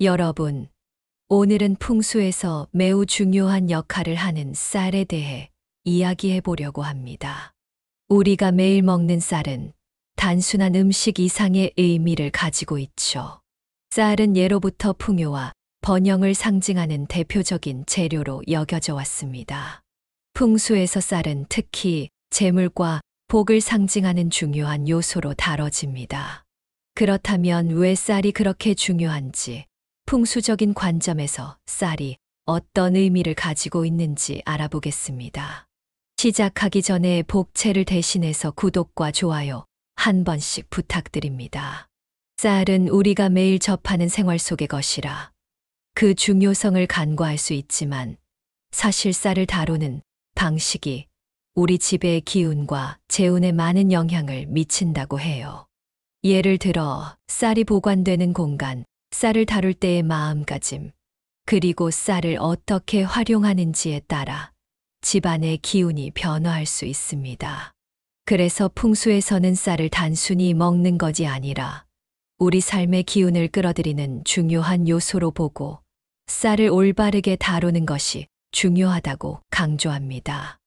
여러분, 오늘은 풍수에서 매우 중요한 역할을 하는 쌀에 대해 이야기해 보려고 합니다. 우리가 매일 먹는 쌀은 단순한 음식 이상의 의미를 가지고 있죠. 쌀은 예로부터 풍요와 번영을 상징하는 대표적인 재료로 여겨져 왔습니다. 풍수에서 쌀은 특히 재물과 복을 상징하는 중요한 요소로 다뤄집니다. 그렇다면 왜 쌀이 그렇게 중요한지, 풍수적인 관점에서 쌀이 어떤 의미를 가지고 있는지 알아보겠습니다. 시작하기 전에 복채를 대신해서 구독과 좋아요 한 번씩 부탁드립니다. 쌀은 우리가 매일 접하는 생활 속의 것이라 그 중요성을 간과할 수 있지만 사실 쌀을 다루는 방식이 우리 집의 기운과 재운에 많은 영향을 미친다고 해요. 예를 들어 쌀이 보관되는 공간, 쌀을 다룰 때의 마음가짐, 그리고 쌀을 어떻게 활용하는지에 따라 집안의 기운이 변화할 수 있습니다. 그래서 풍수에서는 쌀을 단순히 먹는 것이 아니라 우리 삶의 기운을 끌어들이는 중요한 요소로 보고 쌀을 올바르게 다루는 것이 중요하다고 강조합니다.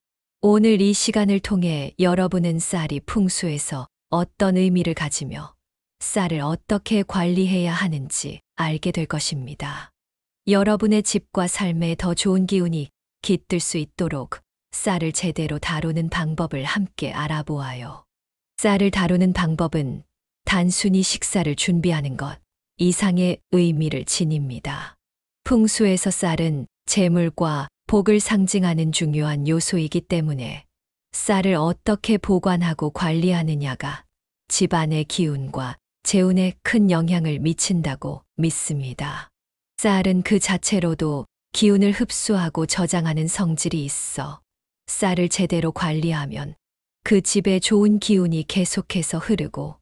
오늘 이 시간을 통해 여러분은 쌀이 풍수에서 어떤 의미를 가지며 쌀을 어떻게 관리해야 하는지 알게 될 것입니다. 여러분의 집과 삶에 더 좋은 기운이 깃들 수 있도록 쌀을 제대로 다루는 방법을 함께 알아보아요. 쌀을 다루는 방법은 단순히 식사를 준비하는 것 이상의 의미를 지닙니다. 풍수에서 쌀은 재물과 복을 상징하는 중요한 요소이기 때문에 쌀을 어떻게 보관하고 관리하느냐가 집안의 기운과 재운에 큰 영향을 미친다고 믿습니다. 쌀은 그 자체로도 기운을 흡수하고 저장하는 성질이 있어 쌀을 제대로 관리하면 그 집에 좋은 기운이 계속해서 흐르고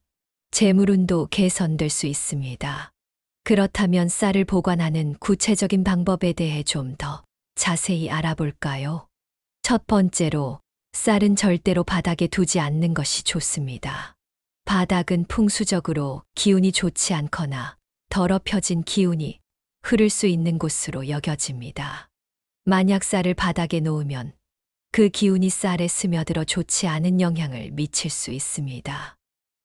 재물운도 개선될 수 있습니다. 그렇다면 쌀을 보관하는 구체적인 방법에 대해 좀 더 자세히 알아볼까요? 첫 번째로 쌀은 절대로 바닥에 두지 않는 것이 좋습니다. 바닥은 풍수적으로 기운이 좋지 않거나 더럽혀진 기운이 흐를 수 있는 곳으로 여겨집니다. 만약 쌀을 바닥에 놓으면 그 기운이 쌀에 스며들어 좋지 않은 영향을 미칠 수 있습니다.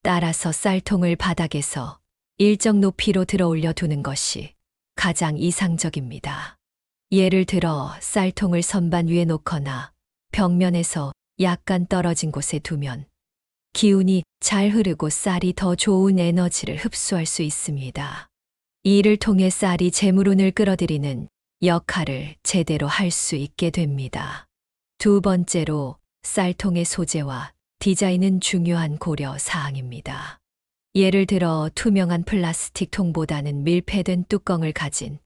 따라서 쌀통을 바닥에서 일정 높이로 들어 올려 두는 것이 가장 이상적입니다. 예를 들어 쌀통을 선반 위에 놓거나 벽면에서 약간 떨어진 곳에 두면 기운이 잘 흐르고 쌀이 더 좋은 에너지를 흡수할 수 있습니다. 이를 통해 쌀이 재물운을 끌어들이는 역할을 제대로 할 수 있게 됩니다. 두 번째로 쌀통의 소재와 디자인은 중요한 고려 사항입니다. 예를 들어 투명한 플라스틱 통보다는 밀폐된 뚜껑을 가진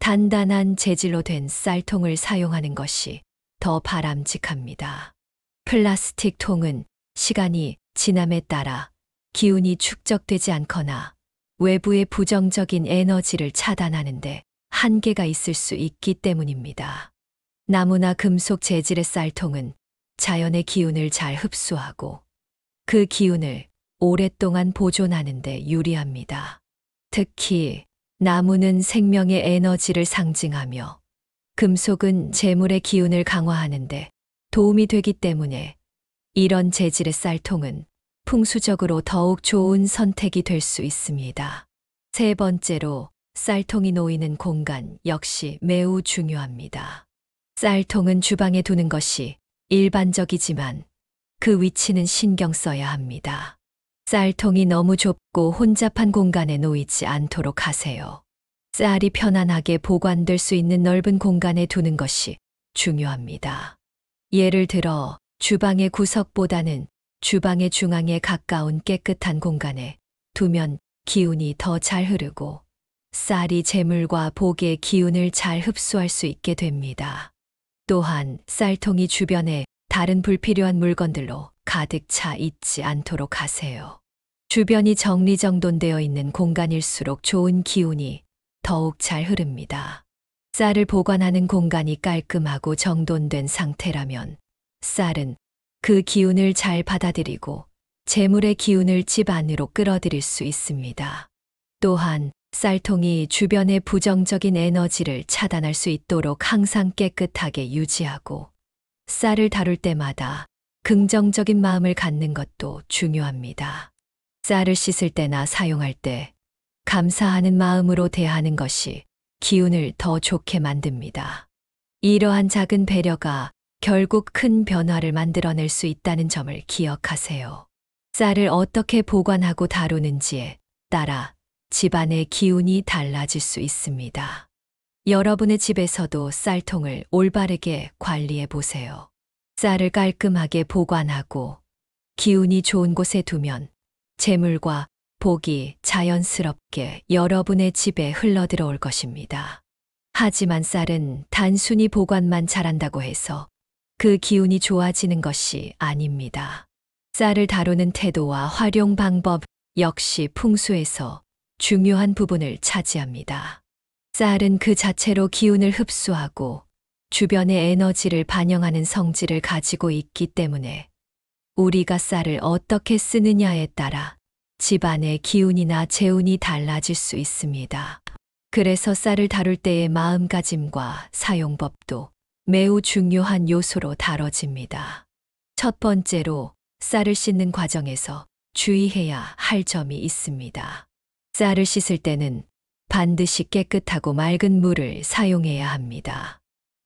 단단한 재질로 된 쌀통을 사용하는 것이 더 바람직합니다. 플라스틱 통은 시간이 지남에 따라 기운이 축적되지 않거나 외부의 부정적인 에너지를 차단하는데 한계가 있을 수 있기 때문입니다. 나무나 금속 재질의 쌀통은 자연의 기운을 잘 흡수하고 그 기운을 오랫동안 보존하는 데 유리합니다. 특히 나무는 생명의 에너지를 상징하며 금속은 재물의 기운을 강화하는 데 도움이 되기 때문에 이런 재질의 쌀통은 풍수적으로 더욱 좋은 선택이 될 수 있습니다. 세 번째로 쌀통이 놓이는 공간 역시 매우 중요합니다. 쌀통은 주방에 두는 것이 일반적이지만 그 위치는 신경 써야 합니다. 쌀통이 너무 좁고 혼잡한 공간에 놓이지 않도록 하세요. 쌀이 편안하게 보관될 수 있는 넓은 공간에 두는 것이 중요합니다. 예를 들어 주방의 구석보다는 주방의 중앙에 가까운 깨끗한 공간에 두면 기운이 더 잘 흐르고 쌀이 재물과 복의 기운을 잘 흡수할 수 있게 됩니다. 또한 쌀통이 주변에 다른 불필요한 물건들로 가득 차 있지 않도록 하세요. 주변이 정리정돈되어 있는 공간일수록 좋은 기운이 더욱 잘 흐릅니다. 쌀을 보관하는 공간이 깔끔하고 정돈된 상태라면 쌀은 그 기운을 잘 받아들이고 재물의 기운을 집 안으로 끌어들일 수 있습니다. 또한 쌀통이 주변의 부정적인 에너지를 차단할 수 있도록 항상 깨끗하게 유지하고 쌀을 다룰 때마다 긍정적인 마음을 갖는 것도 중요합니다. 쌀을 씻을 때나 사용할 때 감사하는 마음으로 대하는 것이 기운을 더 좋게 만듭니다. 이러한 작은 배려가 결국 큰 변화를 만들어낼 수 있다는 점을 기억하세요. 쌀을 어떻게 보관하고 다루는지에 따라 집안의 기운이 달라질 수 있습니다. 여러분의 집에서도 쌀통을 올바르게 관리해 보세요. 쌀을 깔끔하게 보관하고 기운이 좋은 곳에 두면 재물과 복이 자연스럽게 여러분의 집에 흘러들어올 것입니다. 하지만 쌀은 단순히 보관만 잘한다고 해서 그 기운이 좋아지는 것이 아닙니다. 쌀을 다루는 태도와 활용 방법 역시 풍수에서 중요한 부분을 차지합니다. 쌀은 그 자체로 기운을 흡수하고 주변의 에너지를 반영하는 성질을 가지고 있기 때문에 우리가 쌀을 어떻게 쓰느냐에 따라 집안의 기운이나 재운이 달라질 수 있습니다. 그래서 쌀을 다룰 때의 마음가짐과 사용법도 매우 중요한 요소로 다뤄집니다. 첫 번째로 쌀을 씻는 과정에서 주의해야 할 점이 있습니다. 쌀을 씻을 때는 반드시 깨끗하고 맑은 물을 사용해야 합니다.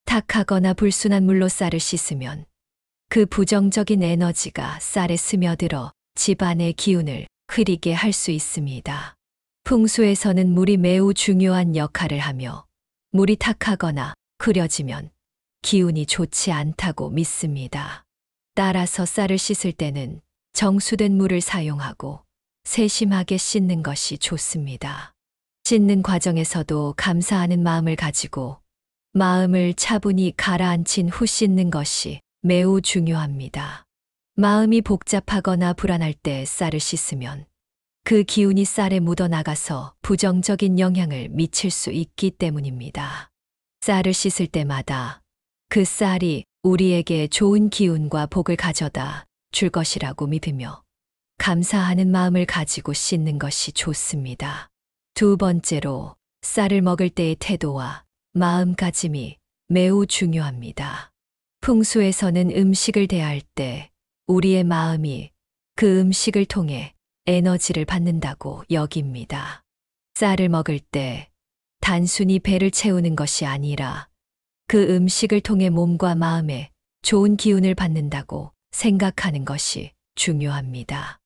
탁하거나 불순한 물로 쌀을 씻으면 그 부정적인 에너지가 쌀에 스며들어 집안의 기운을 흐리게 할 수 있습니다. 풍수에서는 물이 매우 중요한 역할을 하며 물이 탁하거나 흐려지면 기운이 좋지 않다고 믿습니다. 따라서 쌀을 씻을 때는 정수된 물을 사용하고 세심하게 씻는 것이 좋습니다. 씻는 과정에서도 감사하는 마음을 가지고 마음을 차분히 가라앉힌 후 씻는 것이 매우 중요합니다. 마음이 복잡하거나 불안할 때 쌀을 씻으면 그 기운이 쌀에 묻어나가서 부정적인 영향을 미칠 수 있기 때문입니다. 쌀을 씻을 때마다 그 쌀이 우리에게 좋은 기운과 복을 가져다 줄 것이라고 믿으며 감사하는 마음을 가지고 씻는 것이 좋습니다. 두 번째로 쌀을 먹을 때의 태도와 마음가짐이 매우 중요합니다. 풍수에서는 음식을 대할 때 우리의 마음이 그 음식을 통해 에너지를 받는다고 여깁니다. 쌀을 먹을 때 단순히 배를 채우는 것이 아니라 그 음식을 통해 몸과 마음에 좋은 기운을 받는다고 생각하는 것이 중요합니다.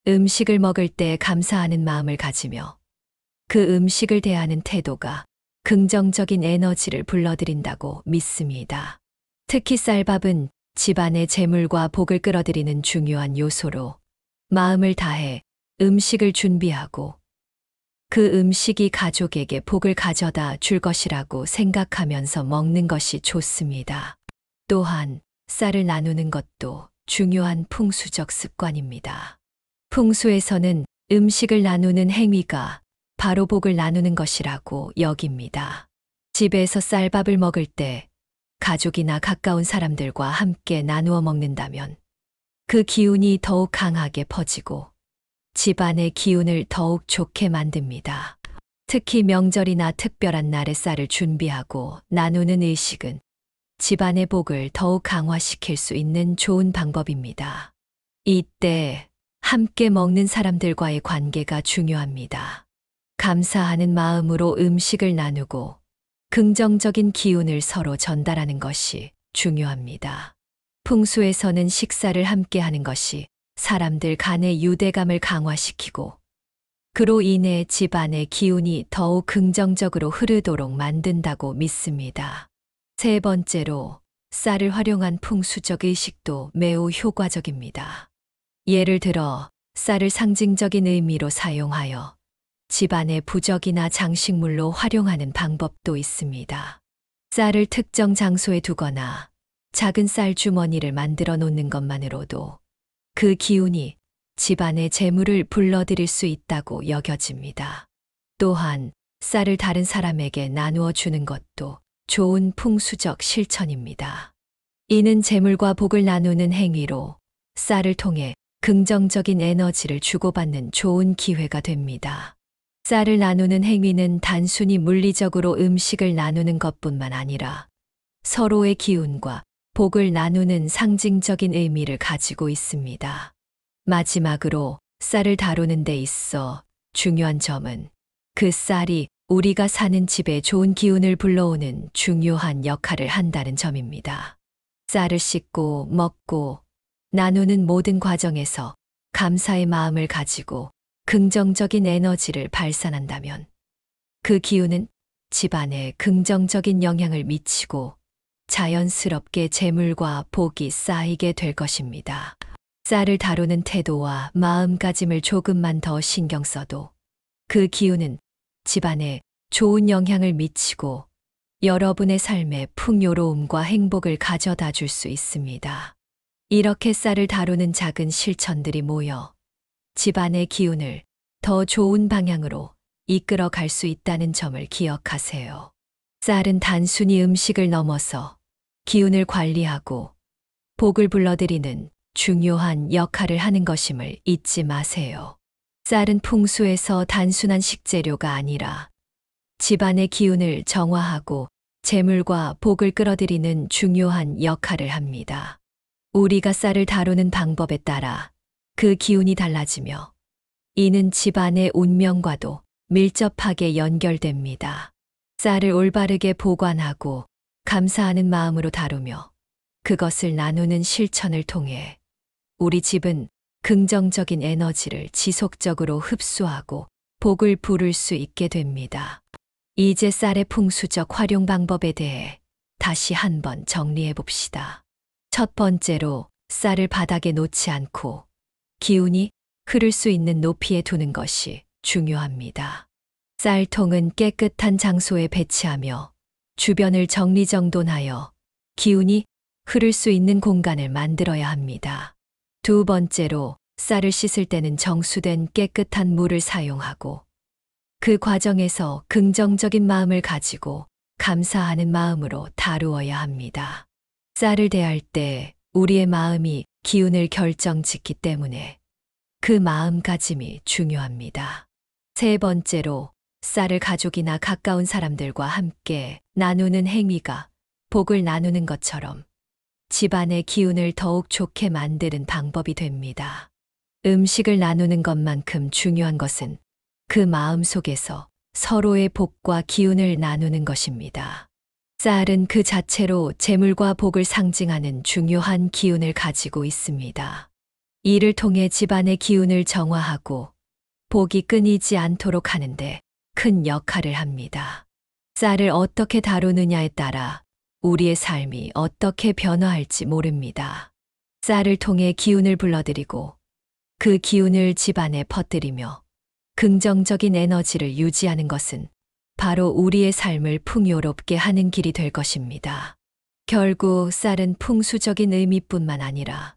음식을 먹을 때 감사하는 마음을 가지며 그 음식을 대하는 태도가 긍정적인 에너지를 불러들인다고 믿습니다. 특히 쌀밥은 집안의 재물과 복을 끌어들이는 중요한 요소로 마음을 다해 음식을 준비하고 그 음식이 가족에게 복을 가져다 줄 것이라고 생각하면서 먹는 것이 좋습니다. 또한 쌀을 나누는 것도 중요한 풍수적 습관입니다. 풍수에서는 음식을 나누는 행위가 바로 복을 나누는 것이라고 여깁니다. 집에서 쌀밥을 먹을 때 가족이나 가까운 사람들과 함께 나누어 먹는다면 그 기운이 더욱 강하게 퍼지고 집안의 기운을 더욱 좋게 만듭니다. 특히 명절이나 특별한 날에 쌀을 준비하고 나누는 의식은 집안의 복을 더욱 강화시킬 수 있는 좋은 방법입니다. 이때 함께 먹는 사람들과의 관계가 중요합니다. 감사하는 마음으로 음식을 나누고 긍정적인 기운을 서로 전달하는 것이 중요합니다. 풍수에서는 식사를 함께 하는 것이 사람들 간의 유대감을 강화시키고 그로 인해 집안의 기운이 더욱 긍정적으로 흐르도록 만든다고 믿습니다. 세 번째로 쌀을 활용한 풍수적 의식도 매우 효과적입니다. 예를 들어 쌀을 상징적인 의미로 사용하여 집안의 부적이나 장식물로 활용하는 방법도 있습니다. 쌀을 특정 장소에 두거나 작은 쌀 주머니를 만들어 놓는 것만으로도 그 기운이 집안의 재물을 불러들일 수 있다고 여겨집니다. 또한 쌀을 다른 사람에게 나누어 주는 것도 좋은 풍수적 실천입니다. 이는 재물과 복을 나누는 행위로 쌀을 통해 긍정적인 에너지를 주고받는 좋은 기회가 됩니다. 쌀을 나누는 행위는 단순히 물리적으로 음식을 나누는 것뿐만 아니라 서로의 기운과 복을 나누는 상징적인 의미를 가지고 있습니다. 마지막으로 쌀을 다루는 데 있어 중요한 점은 그 쌀이 우리가 사는 집에 좋은 기운을 불러오는 중요한 역할을 한다는 점입니다. 쌀을 씻고 먹고 나누는 모든 과정에서 감사의 마음을 가지고 긍정적인 에너지를 발산한다면 그 기운은 집안에 긍정적인 영향을 미치고 자연스럽게 재물과 복이 쌓이게 될 것입니다. 쌀을 다루는 태도와 마음가짐을 조금만 더 신경 써도 그 기운은 집안에 좋은 영향을 미치고 여러분의 삶에 풍요로움과 행복을 가져다 줄 수 있습니다. 이렇게 쌀을 다루는 작은 실천들이 모여 집안의 기운을 더 좋은 방향으로 이끌어 갈 수 있다는 점을 기억하세요. 쌀은 단순히 음식을 넘어서 기운을 관리하고 복을 불러들이는 중요한 역할을 하는 것임을 잊지 마세요. 쌀은 풍수에서 단순한 식재료가 아니라 집안의 기운을 정화하고 재물과 복을 끌어들이는 중요한 역할을 합니다. 우리가 쌀을 다루는 방법에 따라 그 기운이 달라지며 이는 집안의 운명과도 밀접하게 연결됩니다. 쌀을 올바르게 보관하고 감사하는 마음으로 다루며 그것을 나누는 실천을 통해 우리 집은 긍정적인 에너지를 지속적으로 흡수하고 복을 부를 수 있게 됩니다. 이제 쌀의 풍수적 활용 방법에 대해 다시 한번 정리해 봅시다. 첫 번째로 쌀을 바닥에 놓지 않고 기운이 흐를 수 있는 높이에 두는 것이 중요합니다. 쌀통은 깨끗한 장소에 배치하며 주변을 정리정돈하여 기운이 흐를 수 있는 공간을 만들어야 합니다. 두 번째로 쌀을 씻을 때는 정수된 깨끗한 물을 사용하고 그 과정에서 긍정적인 마음을 가지고 감사하는 마음으로 다루어야 합니다. 쌀을 대할 때 우리의 마음이 기운을 결정짓기 때문에 그 마음가짐이 중요합니다. 세 번째로 쌀을 가족이나 가까운 사람들과 함께 나누는 행위가 복을 나누는 것처럼 집안의 기운을 더욱 좋게 만드는 방법이 됩니다. 음식을 나누는 것만큼 중요한 것은 그 마음 속에서 서로의 복과 기운을 나누는 것입니다. 쌀은 그 자체로 재물과 복을 상징하는 중요한 기운을 가지고 있습니다. 이를 통해 집안의 기운을 정화하고 복이 끊이지 않도록 하는데 큰 역할을 합니다. 쌀을 어떻게 다루느냐에 따라 우리의 삶이 어떻게 변화할지 모릅니다. 쌀을 통해 기운을 불러들이고 그 기운을 집안에 퍼뜨리며 긍정적인 에너지를 유지하는 것은 바로 우리의 삶을 풍요롭게 하는 길이 될 것입니다. 결국 쌀은 풍수적인 의미뿐만 아니라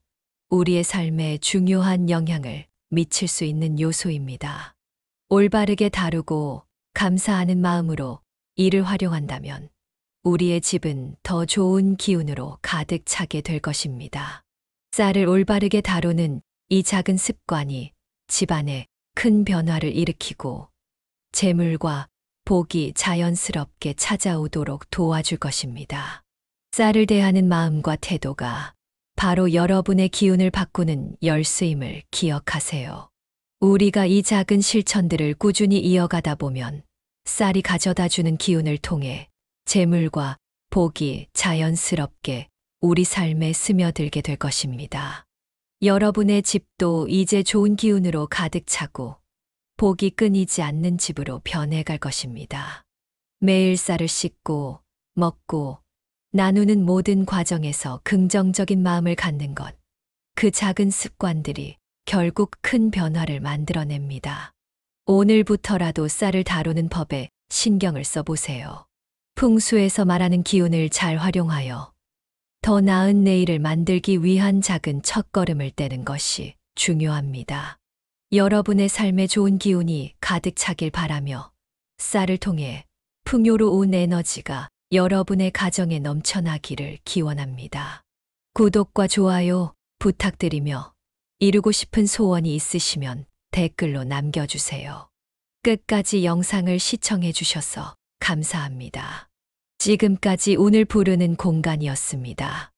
우리의 삶에 중요한 영향을 미칠 수 있는 요소입니다. 올바르게 다루고 감사하는 마음으로 이를 활용한다면 우리의 집은 더 좋은 기운으로 가득 차게 될 것입니다. 쌀을 올바르게 다루는 이 작은 습관이 집안에 큰 변화를 일으키고 재물과 복이 자연스럽게 찾아오도록 도와줄 것입니다. 쌀을 대하는 마음과 태도가 바로 여러분의 기운을 바꾸는 열쇠임을 기억하세요. 우리가 이 작은 실천들을 꾸준히 이어가다 보면 쌀이 가져다 주는 기운을 통해 재물과 복이 자연스럽게 우리 삶에 스며들게 될 것입니다. 여러분의 집도 이제 좋은 기운으로 가득 차고 복이 끊이지 않는 집으로 변해갈 것입니다. 매일 쌀을 씻고 먹고 나누는 모든 과정에서 긍정적인 마음을 갖는 것, 그 작은 습관들이 결국 큰 변화를 만들어냅니다. 오늘부터라도 쌀을 다루는 법에 신경을 써보세요. 풍수에서 말하는 기운을 잘 활용하여 더 나은 내일을 만들기 위한 작은 첫걸음을 떼는 것이 중요합니다. 여러분의 삶에 좋은 기운이 가득 차길 바라며 쌀을 통해 풍요로운 에너지가 여러분의 가정에 넘쳐나기를 기원합니다. 구독과 좋아요 부탁드리며 이루고 싶은 소원이 있으시면 댓글로 남겨주세요. 끝까지 영상을 시청해 주셔서 감사합니다. 지금까지 오늘 부르는 공간이었습니다.